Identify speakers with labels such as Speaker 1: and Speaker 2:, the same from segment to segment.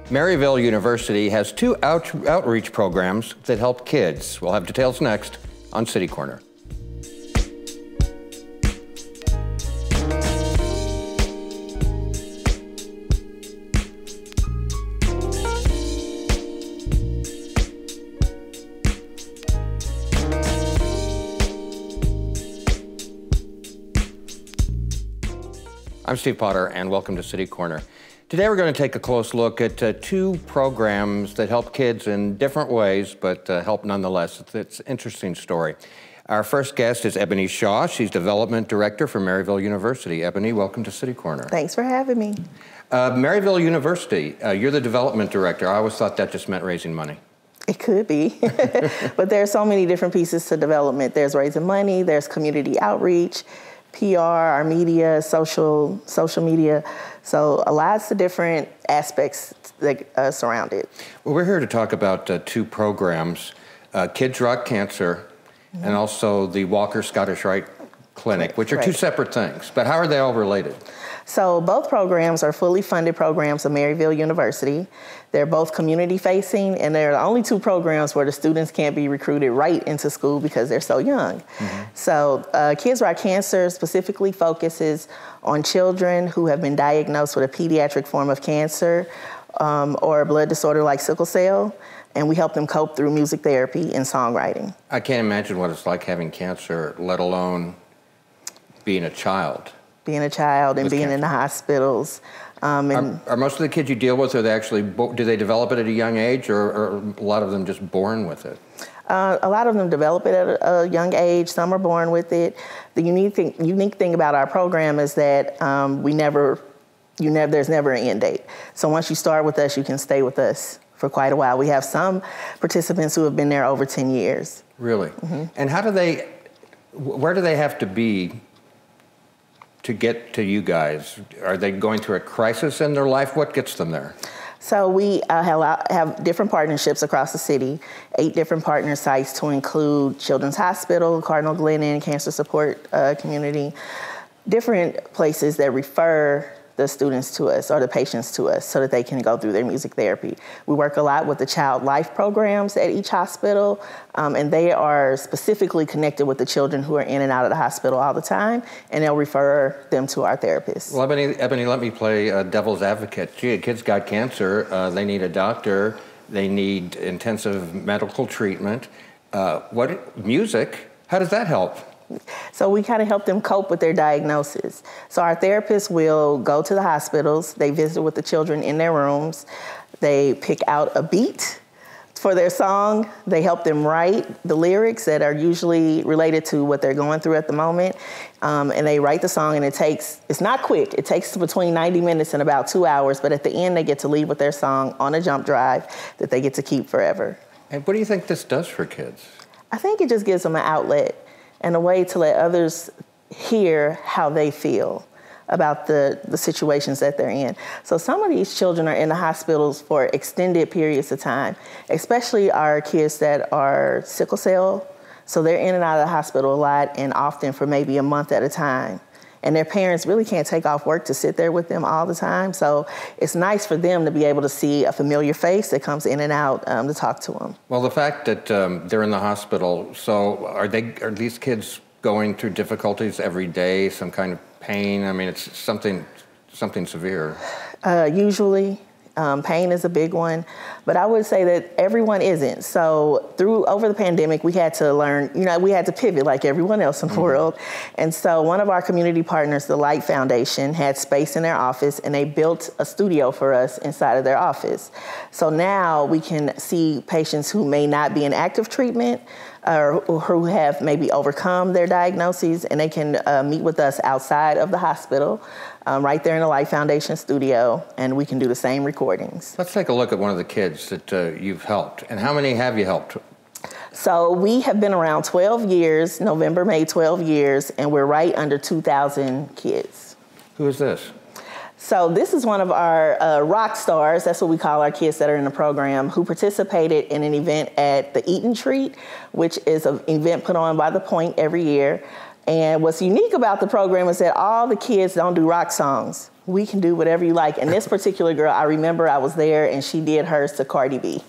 Speaker 1: Maryville University has two outreach programs that help kids. We'll have details next on City Corner. I'm Steve Potter, and welcome to City Corner. Today we're going to take a close look at two programs that help kids in different ways, but help nonetheless. It's an interesting story. Our first guest is Ebony Shaw. She's Development Director for Maryville University. Ebony, welcome to City Corner.
Speaker 2: Thanks for having me.
Speaker 1: Maryville University, you're the Development Director. I always thought that just meant raising money.
Speaker 2: It could be, but there are so many different pieces to development. There's raising money, there's community outreach, PR, our media, social media. So lots of different aspects that surround it.
Speaker 1: Well, we're here to talk about two programs, Kids Rock Cancer and also the Walker Scottish Rite Clinic, which are two separate things. But how are they all related?
Speaker 2: So both programs are fully funded programs of Maryville University. They're both community facing, and they're the only two programs where the students can't be recruited right into school because they're so young. So Kids Rock Cancer specifically focuses on children who have been diagnosed with a pediatric form of cancer or a blood disorder like sickle cell, and we help them cope through music therapy and songwriting. I
Speaker 1: can't imagine what it's like having cancer, let alone being a child.
Speaker 2: Being a child and being in the hospitals.
Speaker 1: Are most of the kids you deal with, are they actually, do they develop it at a young age, or are a lot of them just born with it?
Speaker 2: A lot of them develop it at a young age. Some are born with it. The unique thing about our program is that there's never an end date. So once you start with us, you can stay with us for quite a while. We have some participants who have been there over 10 years.
Speaker 1: Really? And where do they have to be to get to you guys? Are they going through a crisis in their life? What gets them there?
Speaker 2: So we have different partnerships across the city, 8 different partner sites to include Children's Hospital, Cardinal Glennon, Cancer Support Community, different places that refer the students to us or the patients to us so that they can go through their music therapy. We work a lot with the child life programs at each hospital, and they are specifically connected with the children who are in and out of the hospital all the time, and they'll refer them to our therapists.
Speaker 1: Well, Ebony, let me play devil's advocate. Gee, a kid's got cancer, they need a doctor, they need intensive medical treatment. Music, how does that help?
Speaker 2: So we kind of help them cope with their diagnosis. So our therapists will go to the hospitals, they visit with the children in their rooms, they pick out a beat for their song, they help them write the lyrics that are usually related to what they're going through at the moment, and they write the song, and it's not quick, it takes between 90 minutes and about 2 hours, but at the end they get to leave with their song on a jump drive that they get to keep forever.
Speaker 1: And what do you think this does for kids?
Speaker 2: I think it just gives them an outlet and a way to let others hear how they feel about the situations that they're in. So some of these children are in the hospitals for extended periods of time, especially our kids that are sickle cell. So they're in and out of the hospital a lot, and often for maybe a month at a time. And their parents really can't take off work to sit there with them all the time. So it's nice for them to be able to see a familiar face that comes in and out to talk to them.
Speaker 1: Well, the fact that they're in the hospital, so are these kids going through difficulties every day, some kind of pain? I mean, it's something severe. Usually.
Speaker 2: Pain is a big one, but I would say that everyone isn't. So over the pandemic, we had to learn, we had to pivot like everyone else in the world. And so one of our community partners, the Light Foundation, had space in their office, and they built a studio for us inside of their office. So now we can see patients who may not be in active treatment or who have maybe overcome their diagnoses, and they can meet with us outside of the hospital, right there in the Life Foundation studio, and we can do the same recordings.
Speaker 1: Let's take a look at one of the kids that you've helped. And how many have you helped?
Speaker 2: So we have been around 12 years. November made 12 years, and we're right under 2,000 kids.
Speaker 1: Who is this?
Speaker 2: So this is one of our rock stars, that's what we call our kids that are in the program, who participated in an event at the Eat and Treat, which is an event put on by The Point every year. And what's unique about the program is that all the kids don't do rock songs. we can do whatever you like. And this particular girl, I remember I was there and she did hers to Cardi B.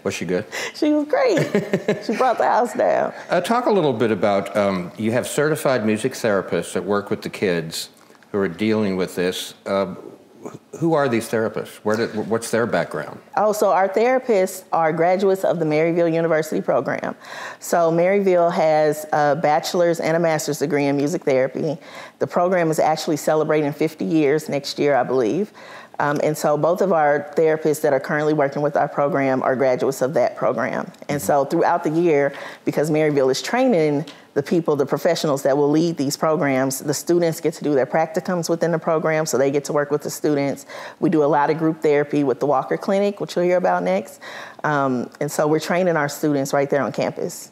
Speaker 1: Was she good?
Speaker 2: She was great. She brought the house down.
Speaker 1: Talk a little bit about, you have certified music therapists that work with the kids who are dealing with this. Who are these therapists? What's their background?
Speaker 2: Oh, so our therapists are graduates of the Maryville University program. So Maryville has a bachelor's and a master's degree in music therapy. The program is actually celebrating 50 years next year, I believe. And so both of our therapists that are currently working with our program are graduates of that program. And so throughout the year, because Maryville is training the people, the professionals that will lead these programs, the students get to do their practicums within the program, so they get to work with the students. We do a lot of group therapy with the Walker Clinic, which you'll hear about next. And so we're training our students right there on campus.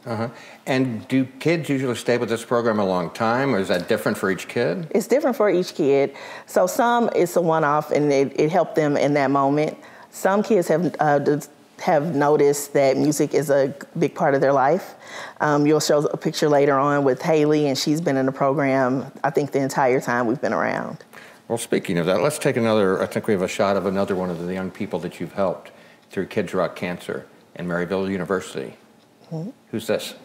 Speaker 1: And do kids usually stay with this program a long time, or is that different for each kid?
Speaker 2: It's different for each kid. So some, it's a one-off, and it helped them in that moment. Some kids have noticed that music is a big part of their life. You'll show a picture later on with Haley, and she's been in the program, I think, the entire time we've been around.
Speaker 1: Well, speaking of that, let's take another, I think we have a shot of another one of the young people that you've helped through Kids Rock Cancer and Maryville University. Who's this?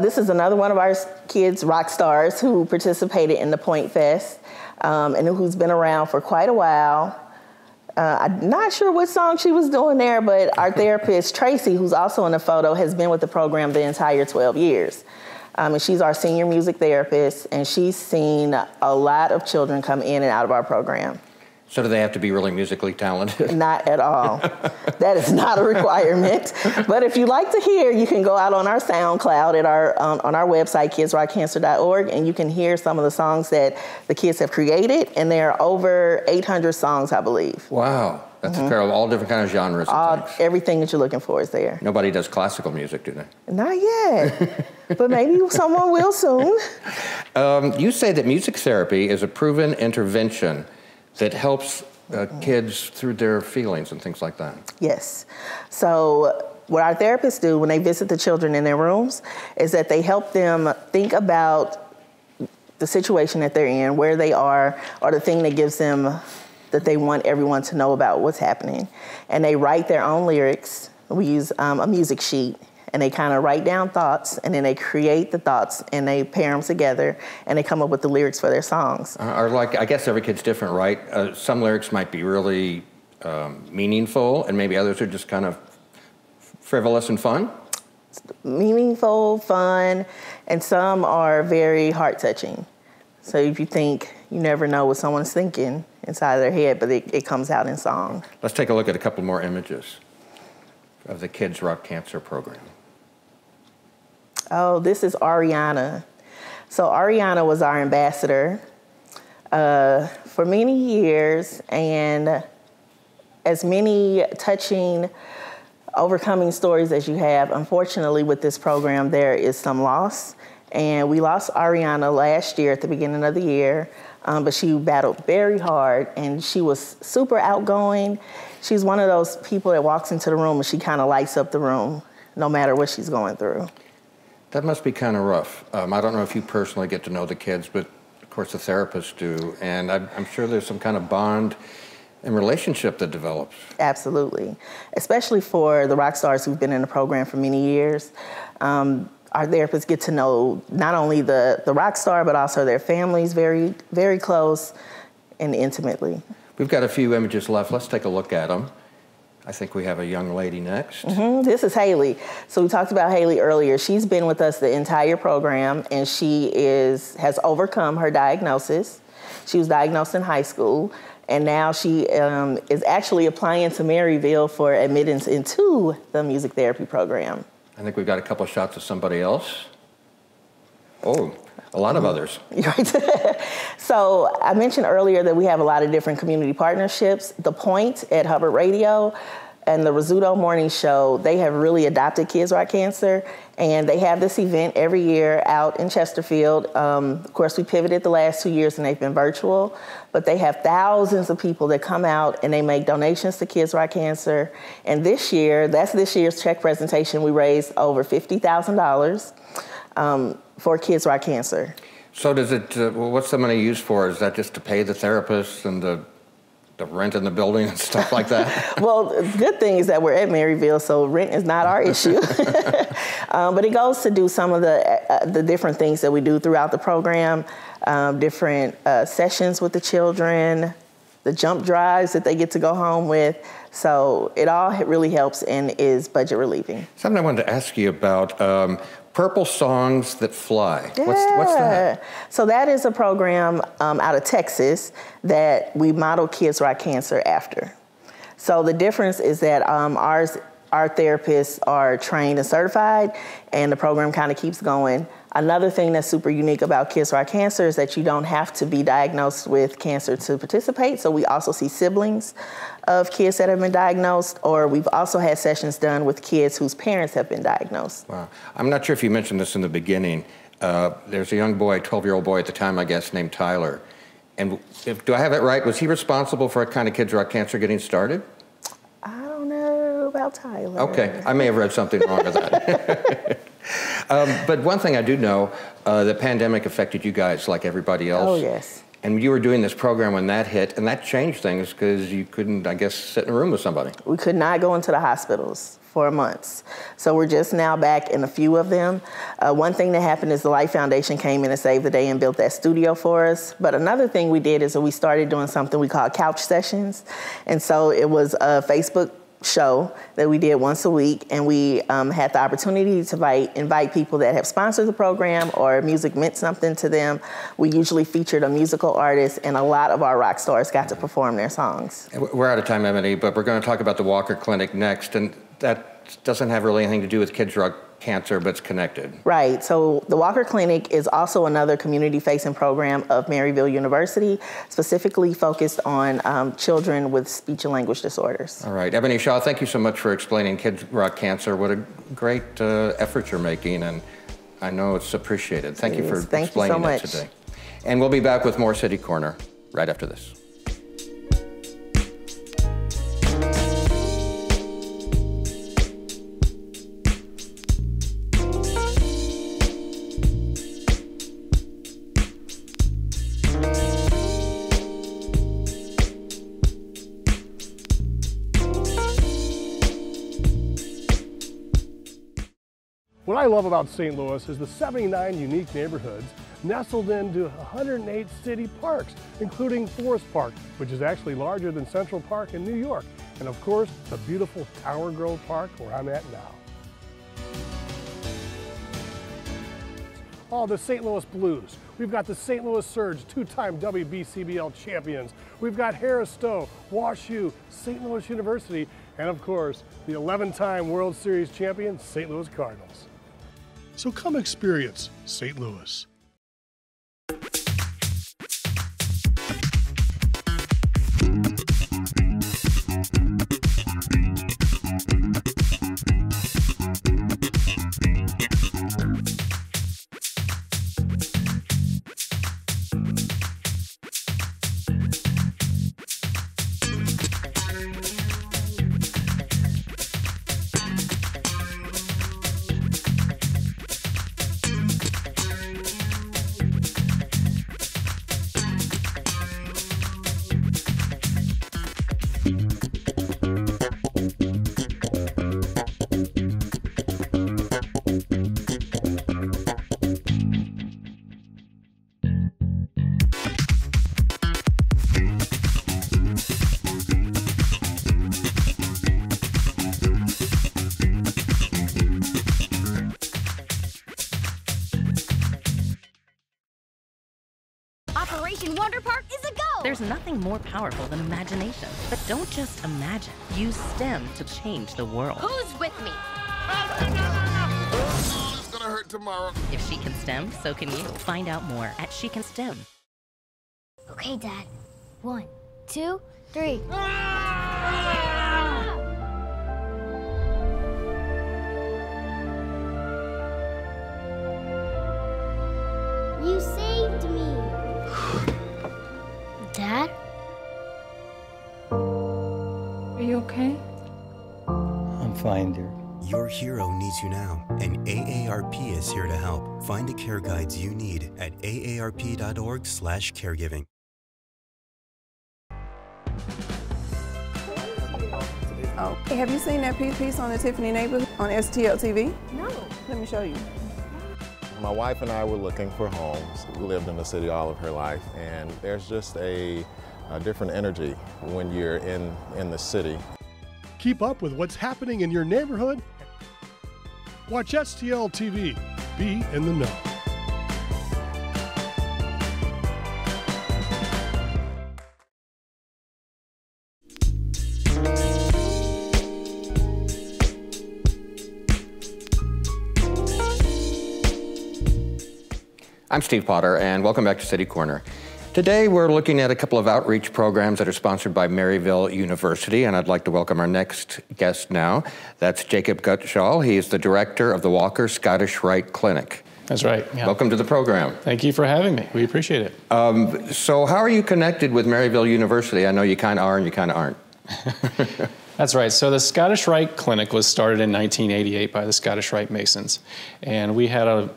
Speaker 2: This is another one of our kids, rock stars, who participated in the Point Fest and who's been around for quite a while. I'm not sure what song she was doing there, but our therapist, Tracy, who's also in the photo, has been with the program the entire 12 years. And she's our senior music therapist, and she's seen a lot of children come in and out of our program.
Speaker 1: So do they have to be really musically talented?
Speaker 2: Not at all. That is not a requirement. But if you like to hear, you can go out on our SoundCloud at on our website, kidsrockcancer.org, and you can hear some of the songs that the kids have created. And there are over 800 songs, I believe.
Speaker 1: Wow. That's incredible. All different kind of genres and things.
Speaker 2: Everything that you're looking for is there.
Speaker 1: Nobody does classical music, do they?
Speaker 2: Not yet. But maybe someone will soon.
Speaker 1: You say that music therapy is a proven intervention that helps kids through their feelings and things like that. Yes.
Speaker 2: So what our therapists do when they visit the children in their rooms is that they help them think about the situation that they're in, where they are, or the thing that gives them, that they want everyone to know about what's happening. And they write their own lyrics. We use a music sheet. And they kind of write down thoughts, and then they create the thoughts, and they pair them together, and they come up with the lyrics for their songs.
Speaker 1: Or like, I guess every kid's different, right? Some lyrics might be really meaningful, and maybe others are just kind of frivolous and fun?
Speaker 2: Meaningful, fun, and some are very heart-touching. So if you think, you never know what someone's thinking inside of their head, but it comes out in song.
Speaker 1: Let's take a look at a couple more images of the Kids Rock Cancer program.
Speaker 2: Oh, this is Ariana. So Ariana was our ambassador for many years, and as many touching, overcoming stories as you have, unfortunately with this program, there is some loss. And we lost Ariana last year at the beginning of the year, but she battled very hard, and she was super outgoing. She's one of those people that walks into the room and she kind of lights up the room, no matter what she's going through.
Speaker 1: That must be kind of rough. I don't know if you personally get to know the kids, but of course the therapists do, and I'm sure there's some kind of bond and relationship that develops.
Speaker 2: Absolutely, especially for the rock stars who've been in the program for many years. Our therapists get to know not only the rock star, but also their families very, very close and intimately.
Speaker 1: We've got a few images left. Let's take a look at them. I think we have a young lady next.
Speaker 2: This is Haley. So we talked about Haley earlier. She's been with us the entire program, and she has overcome her diagnosis. She was diagnosed in high school, and now she is actually applying to Maryville for admittance into the music therapy program.
Speaker 1: I think we've got a couple of shots of somebody else. Oh, a lot of others.
Speaker 2: Right. So I mentioned earlier that we have a lot of different community partnerships. The Point at Hubbard Radio and the Rizzuto Morning Show, they have really adopted Kids Rock Cancer, and they have this event every year out in Chesterfield. Of course, we pivoted the last 2 years and they've been virtual, but they have thousands of people that come out and they make donations to Kids Rock Cancer. And this year, that's this year's check presentation, we raised over $50,000 for Kids Rock Cancer.
Speaker 1: So does it, what's the money used for? Is that just to pay the therapists and the rent in the building and stuff like that?
Speaker 2: Well, the good thing is that we're at Maryville, so rent is not our issue. But it goes to do some of the different things that we do throughout the program, different sessions with the children, the jump drives that they get to go home with. So it all really helps and is budget relieving.
Speaker 1: Something I wanted to ask you about, Purple Songs That Fly.
Speaker 2: Yeah.
Speaker 1: What's that?
Speaker 2: So that is a program out of Texas that we model Kids Rock Cancer after. So the difference is that our therapists are trained and certified, and the program kind of keeps going. Another thing that's super unique about Kids Rock Cancer is that you don't have to be diagnosed with cancer to participate. So we also see siblings of kids that have been diagnosed, or we've also had sessions done with kids whose parents have been diagnosed.
Speaker 1: Wow. I'm not sure if you mentioned this in the beginning. There's a young boy, 12-year-old boy at the time, I guess, named Tyler. And do I have it right? Was he responsible for kind of Kids Rock Cancer getting started?
Speaker 2: I don't know about Tyler.
Speaker 1: Okay, I may have read something wrong with that. But one thing I do know, the pandemic affected you guys like everybody else.
Speaker 2: Oh, yes.
Speaker 1: And you were doing this program when that hit, and that changed things because you couldn't, I guess, sit in a room with somebody.
Speaker 2: We could not go into the hospitals for months. So we're just now back in a few of them. One thing that happened is the Life Foundation came in and saved the day and built that studio for us. But another thing we did is that we started doing something we call couch sessions. And so it was a Facebook show that we did once a week, and we had the opportunity to invite people that have sponsored the program or music meant something to them. We usually featured a musical artist, and a lot of our rock stars got to perform their songs.
Speaker 1: We're out of time, Ebony, but we're going to talk about the Walker Clinic next, and that doesn't have really anything to do with Kids Rock Cancer, but it's connected.
Speaker 2: Right. So the Walker Clinic is also another community-facing program of Maryville University, specifically focused on children with speech and language disorders.
Speaker 1: All right. Ebony Shaw, thank you so much for explaining Kids Rock Cancer. What a great effort you're making, and I know it's appreciated. Thank you for explaining it today. And we'll be back with more City Corner right after this.
Speaker 3: What I love about St. Louis is the 79 unique neighborhoods nestled into 108 city parks, including Forest Park, which is actually larger than Central Park in New York, and of course, the beautiful Tower Grove Park where I'm at now. Oh, the St. Louis Blues. We've got the St. Louis Surge, two-time WBCBL champions. We've got Harris Stowe, WashU, St. Louis University, and of course, the 11-time World Series champion, St. Louis Cardinals. So come experience St. Louis.
Speaker 4: Operation Wonder Park is a go!
Speaker 5: There's nothing more powerful than imagination. But don't just imagine. Use STEM to change the world.
Speaker 4: Who's with me?
Speaker 6: Oh, it's gonna hurt tomorrow.
Speaker 5: If she can STEM, so can you. Find out more at She Can STEM.
Speaker 4: Okay, Dad. 1, 2, 3. You saved me. Dad?
Speaker 7: Are you okay?
Speaker 8: I'm fine, dear.
Speaker 6: Your hero needs you now, and AARP is here to help. Find the care guides you need at aarp.org/caregiving.
Speaker 7: Oh, hey, have you seen that piece on the Tiffany neighborhood on STL TV?
Speaker 4: No.
Speaker 7: Let me show you.
Speaker 8: My wife and I were looking for homes. We lived in the city all of her life, and there's just a different energy when you're in the city.
Speaker 3: Keep up with what's happening in your neighborhood. Watch STL TV. Be in the know.
Speaker 1: I'm Steve Potter, and welcome back to City Corner. Today, we're looking at a couple of outreach programs that are sponsored by Maryville University, and I'd like to welcome our next guest now. That's Jacob Gutschall. He is the director of the Walker Scottish Rite Clinic.
Speaker 9: That's right. Yeah.
Speaker 1: Welcome to the program.
Speaker 9: Thank you for having me. We appreciate it.
Speaker 1: So how are you connected with Maryville University? I know you kind of are and you kind of aren't.
Speaker 9: That's right. So the Scottish Rite Clinic was started in 1988 by the Scottish Rite Masons. And we had a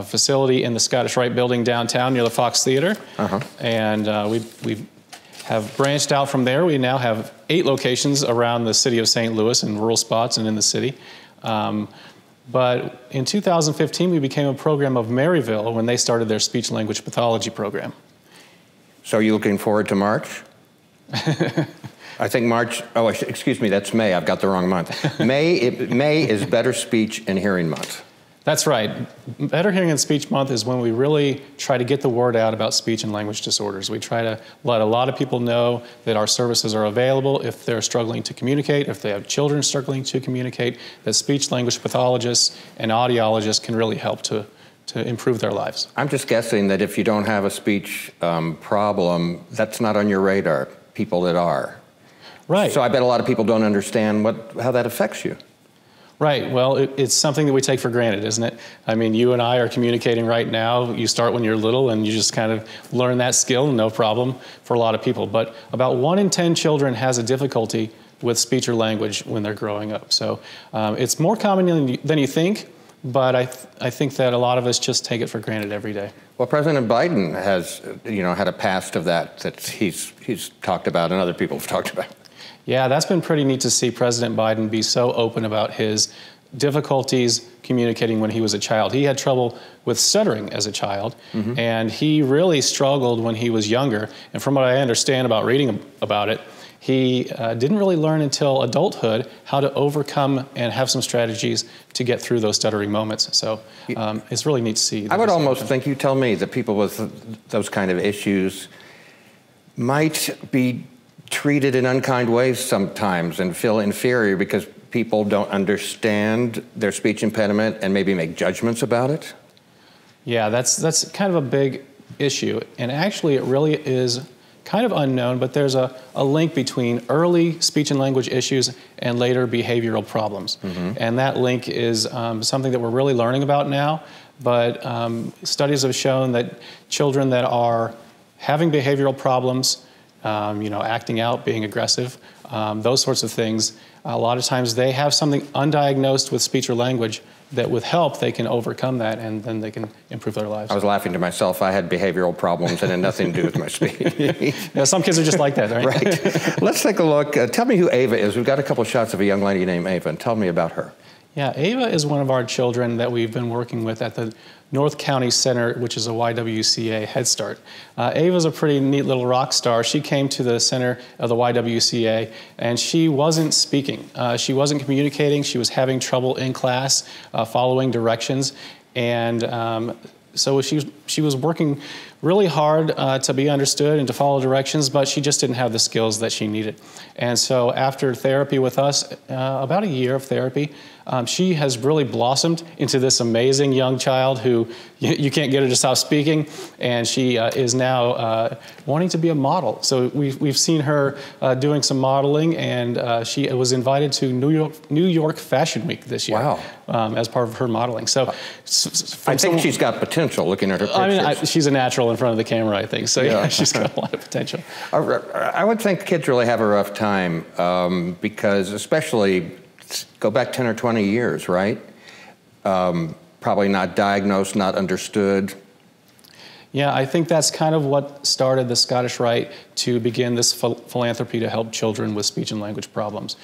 Speaker 9: facility in the Scottish Rite building downtown near the Fox Theater. And we have branched out from there. We now have 8 locations around the city of St. Louis in rural spots and in the city. But in 2015, we became a program of Maryville when they started their speech language pathology program.
Speaker 1: So are you looking forward to March? I think March, oh, excuse me, that's May. I've got the wrong month. May is Better Speech and Hearing Month.
Speaker 9: That's right. Better Hearing and Speech Month is when we really try to get the word out about speech and language disorders. We try to let a lot of people know that our services are available if they're struggling to communicate, if they have children struggling to communicate, that speech language pathologists and audiologists can really help to improve their lives.
Speaker 1: I'm just guessing that if you don't have a speech problem, that's not on your radar, people that are.
Speaker 9: Right.
Speaker 1: So I bet a lot of people don't understand how that affects you.
Speaker 9: Right. Well, it's something that we take for granted, isn't it? I mean, you and I are communicating right now. You start when you're little and you just kind of learn that skill, no problem for a lot of people. But about 1 in 10 children has a difficulty with speech or language when they're growing up. So it's more common than you think, but I think that a lot of us just take it for granted every day.
Speaker 1: Well, President Biden has, had a past of that he's talked about and other people have talked about.
Speaker 9: Yeah, that's been pretty neat to see President Biden be so open about his difficulties communicating when he was a child. He had trouble with stuttering as a child, and he really struggled when he was younger. And from what I understand about reading about it, he didn't really learn until adulthood how to overcome and have some strategies to get through those stuttering moments. So it's really neat to see.
Speaker 1: I would almost think, you tell me, that people with those kind of issues might be treated in unkind ways sometimes and feel inferior because people don't understand their speech impediment and maybe make judgments about it?
Speaker 9: Yeah, that's kind of a big issue. And actually it really is kind of unknown, but there's a link between early speech and language issues and later behavioral problems. And that link is something that we're really learning about now. But studies have shown that children that are having behavioral problems, acting out, being aggressive, those sorts of things, a lot of times they have something undiagnosed with speech or language that with help they can overcome that and then they can improve their lives.
Speaker 1: I was laughing to myself. I had behavioral problems and it had nothing to do with my speech.
Speaker 9: Yeah, some kids are just like that, right?
Speaker 1: Right. Let's take a look. Tell me who Ava is. We've got a couple shots of a young lady named Ava, and tell me about her.
Speaker 9: Yeah, Ava is one of our children that we've been working with at the North County Center, which is a YWCA Head Start. Ava's a pretty neat little rock star. She came to the center of the YWCA and she wasn't speaking. She wasn't communicating. She was having trouble in class, following directions. And so she was working really hard to be understood and to follow directions, but she just didn't have the skills that she needed. And so after therapy with us, about a year of therapy, she has really blossomed into this amazing young child who you can't get her to stop speaking, and she is now wanting to be a model. So we've seen her doing some modeling, and she was invited to New York Fashion Week this year.
Speaker 1: Wow.
Speaker 9: As part of her modeling. So
Speaker 1: I think she's got potential looking at her pictures.
Speaker 9: I mean, she's a natural in front of the camera, I think. So yeah, she's got a lot of potential.
Speaker 1: I would think kids really have a rough time because especially go back 10 or 20 years, right? Probably not diagnosed, not understood.
Speaker 9: Yeah, I think that's kind of what started the Scottish Rite to begin this philanthropy to help children with speech and language problems.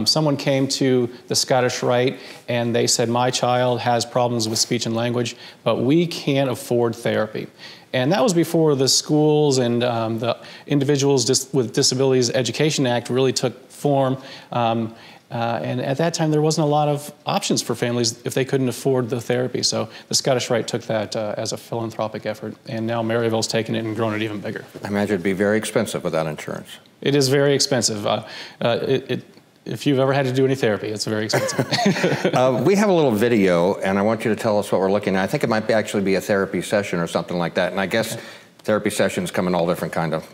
Speaker 9: Someone came to the Scottish Rite and they said, my child has problems with speech and language, but we can't afford therapy. And that was before the schools and the Individuals with Disabilities Education Act really took form. And at that time, there wasn't a lot of options for families if they couldn't afford the therapy. So the Scottish Rite took that as a philanthropic effort, and now Maryville's taken it and grown it even bigger.
Speaker 1: I imagine it'd be very expensive without insurance.
Speaker 9: It is very expensive. If you've ever had to do any therapy, it's very expensive.
Speaker 1: We have a little video, and I want you to tell us what we're looking at. I think it might actually be a therapy session or something like that, and I guess therapy sessions come in all different kind of.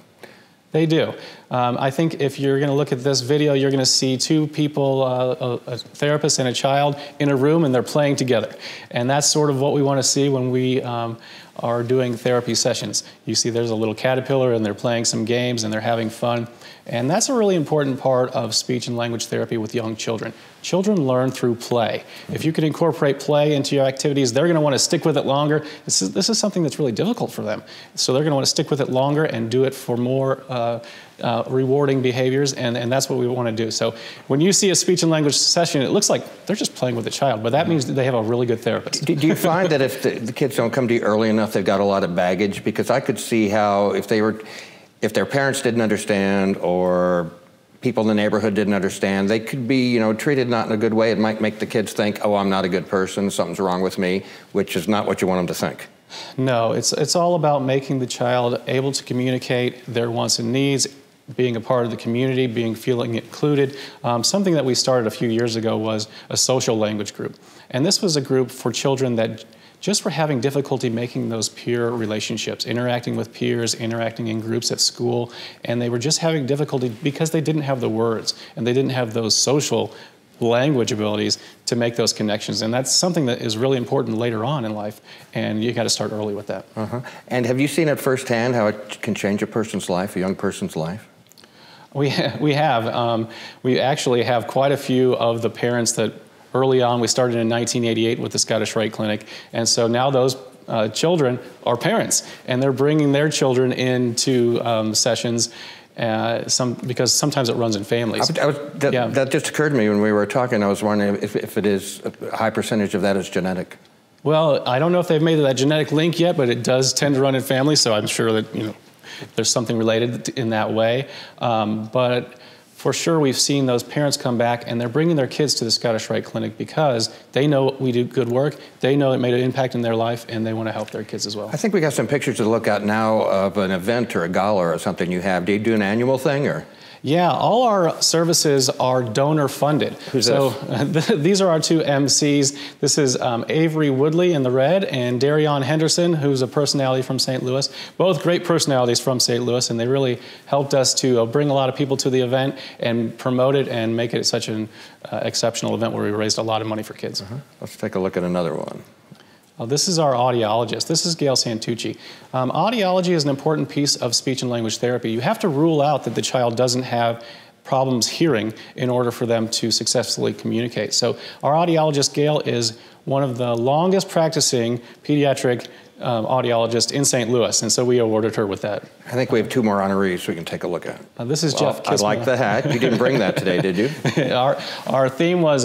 Speaker 9: They do. I think if you're going to look at this video, you're going to see two people, a therapist and a child, in a room, and they're playing together. And that's sort of what we want to see when we are doing therapy sessions. You see there's a little caterpillar, and they're playing some games, and they're having fun. And that's a really important part of speech and language therapy with young children. Children learn through play. If you can incorporate play into your activities, they're going to want to stick with it longer. This is something that's really difficult for them. So they're going to want to stick with it longer and do it for more rewarding behaviors, and that's what we want to do. So when you see a speech and language session, it looks like they're just playing with a child, but that means that they have a really good therapist.
Speaker 1: Do you find that if the kids don't come to you early enough, they've got a lot of baggage? Because I could see how if their parents didn't understand or people in the neighborhood didn't understand, they could be, treated not in a good way. It might make the kids think, oh, I'm not a good person, something's wrong with me, which is not what you want them to think.
Speaker 9: No, it's all about making the child able to communicate their wants and needs, being a part of the community, feeling included. Something that we started a few years ago was a social language group. And this was a group for children that just were having difficulty making those peer relationships, interacting with peers, interacting in groups at school, and they were just having difficulty because they didn't have the words and they didn't have those social language abilities to make those connections. And that's something that is really important later on in life, and you got to start early with that.
Speaker 1: And have you seen it firsthand how it can change a person's life, a young person's life?
Speaker 9: We have. We actually have quite a few of the parents that early on, we started in 1988 with the Scottish Rite Clinic, and so now those children are parents, and they're bringing their children into sessions because sometimes it runs in families.
Speaker 1: That just occurred to me when we were talking. I was wondering if it is a high percentage of that is genetic.
Speaker 9: Well, I don't know if they've made that genetic link yet, but it does tend to run in families, so I'm sure that there's something related in that way. But for sure, we've seen those parents come back and they're bringing their kids to the Scottish Rite Clinic because they know we do good work, they know it made an impact in their life, and they want to help their kids as well.
Speaker 1: I think we got some pictures to look at now of an event or a gala or something you have. Do you do an annual thing, or?
Speaker 9: Yeah, all our services are donor funded.
Speaker 1: Who's
Speaker 9: this? These are our two MCs. This is Avery Woodley in the red and Darion Henderson, who's a personality from St. Louis. Both great personalities from St. Louis, and they really helped us to bring a lot of people to the event and promote it and make it such an exceptional event where we raised a lot of money for kids.
Speaker 1: Let's take a look at another one.
Speaker 9: This is our audiologist. This is Gail Santucci. Audiology is an important piece of speech and language therapy. You have to rule out that the child doesn't have problems hearing in order for them to successfully communicate. So our audiologist, Gail, is one of the longest practicing pediatric audiologist in St. Louis, and so we awarded her with that.
Speaker 1: I think we have two more honorees we can take a look at.
Speaker 9: This is Jeff Kissman.
Speaker 1: I like the hat. You didn't bring that today, did you?
Speaker 9: Our theme was,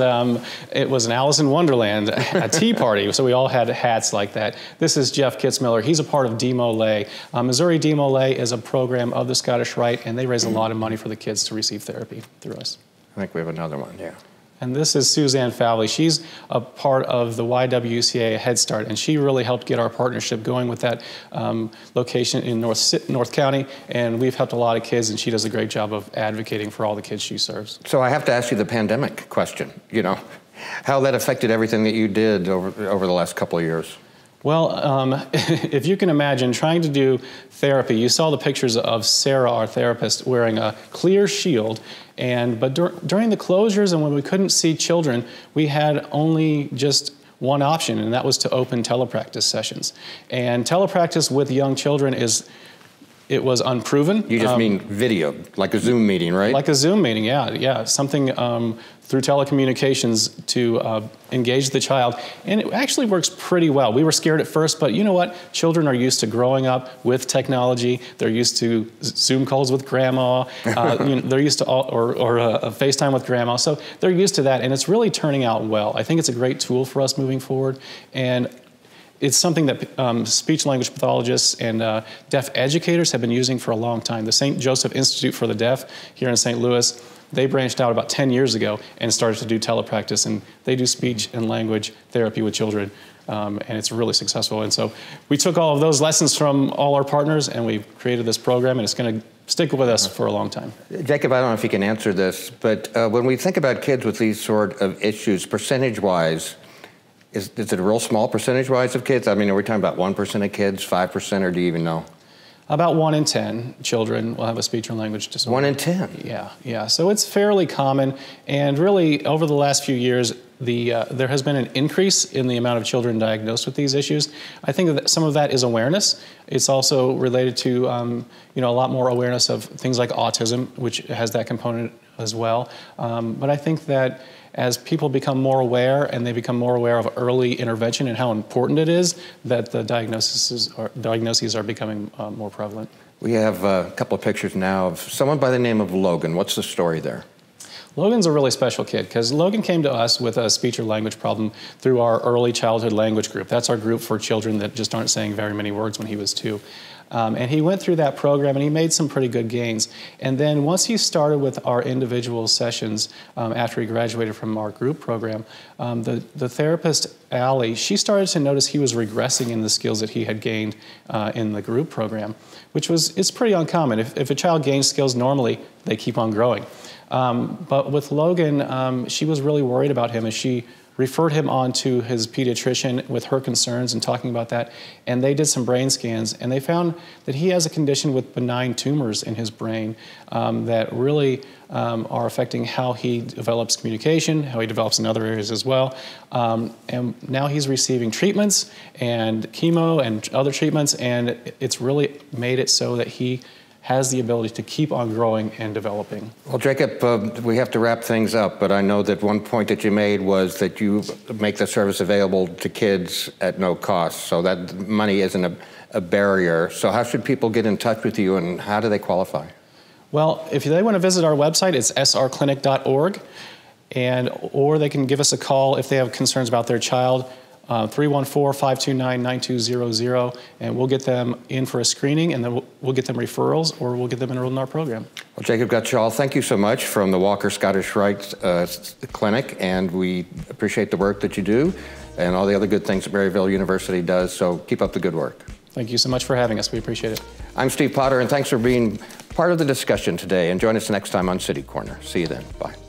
Speaker 9: it was an Alice in Wonderland, a tea party, so we all had hats like that. This is Jeff Kitzmiller. He's a part of DMOLA. Missouri DMOLA is a program of the Scottish Rite, and they raise a lot of money for the kids to receive therapy through us.
Speaker 1: I think we have another one, yeah.
Speaker 9: And this is Suzanne Fowley. She's a part of the YWCA Head Start, and she really helped get our partnership going with that location in North County, and we've helped a lot of kids, and she does a great job of advocating for all the kids she serves.
Speaker 1: So I have to ask you the pandemic question, how that affected everything that you did over the last couple of years.
Speaker 9: Well, if you can imagine trying to do therapy, you saw the pictures of Sarah, our therapist, wearing a clear shield, but during the closures and when we couldn't see children, we had only just one option, and that was to open telepractice sessions. And telepractice with young children is it was unproven.
Speaker 1: You just mean video, like a Zoom meeting, right?
Speaker 9: Like a Zoom meeting, yeah. Something through telecommunications to engage the child. And it actually works pretty well. We were scared at first, but you know what? Children are used to growing up with technology. They're used to Zoom calls with grandma. They're used to FaceTime with grandma. So they're used to that, and it's really turning out well. I think it's a great tool for us moving forward. And it's something that speech language pathologists and deaf educators have been using for a long time. The St. Joseph Institute for the Deaf here in St. Louis, they branched out about 10 years ago and started to do telepractice, and they do speech and language therapy with children, and it's really successful. And so we took all of those lessons from all our partners, and we created this program, and it's going to stick with us for a long time.
Speaker 1: Jacob, I don't know if you can answer this, but when we think about kids with these sort of issues, percentage-wise, is it a real small percentage-wise of kids? I mean, are we talking about 1% of kids, 5%, or do you even know?
Speaker 9: About 1 in 10 children will have a speech or language disorder.
Speaker 1: 1 in 10?
Speaker 9: Yeah. So it's fairly common, and really over the last few years, there has been an increase in the amount of children diagnosed with these issues. I think that some of that is awareness. It's also related to a lot more awareness of things like autism, which has that component as well. But I think that as people become more aware and they become more aware of early intervention and how important it is, that the diagnoses are becoming more prevalent.
Speaker 1: We have a couple of pictures now of someone by the name of Logan. What's the story there?
Speaker 9: Logan's a really special kid because Logan came to us with a speech or language problem through our early childhood language group. That's our group for children that just aren't saying very many words when he was 2. And he went through that program and he made some pretty good gains. And then once he started with our individual sessions after he graduated from our group program, the therapist, Allie, she started to notice he was regressing in the skills that he had gained in the group program, which it's pretty uncommon. If a child gains skills normally, they keep on growing. But with Logan, she was really worried about him as she referred him on to his pediatrician with her concerns and talking about that. And they did some brain scans, and they found that he has a condition with benign tumors in his brain that really are affecting how he develops communication, how he develops in other areas as well. And now he's receiving treatments and chemo and other treatments, and it's really made it so that he has the ability to keep on growing and developing.
Speaker 1: Well, Jacob, we have to wrap things up, but I know that one point that you made was that you make the service available to kids at no cost, so that money isn't a barrier. So how should people get in touch with you, and how do they qualify?
Speaker 9: Well, if they want to visit our website, it's srclinic.org, or they can give us a call if they have concerns about their child. 314-529-9200, and we'll get them in for a screening, and then we'll get them referrals, or we'll get them enrolled in our program.
Speaker 1: Well, Jacob Gutschall, thank you so much from the Walker Scottish Rite Clinic, and we appreciate the work that you do and all the other good things that Maryville University does, so keep up the good work.
Speaker 9: Thank you so much for having us. We appreciate it.
Speaker 1: I'm Steve Potter, and thanks for being part of the discussion today, and join us next time on City Corner. See you then. Bye.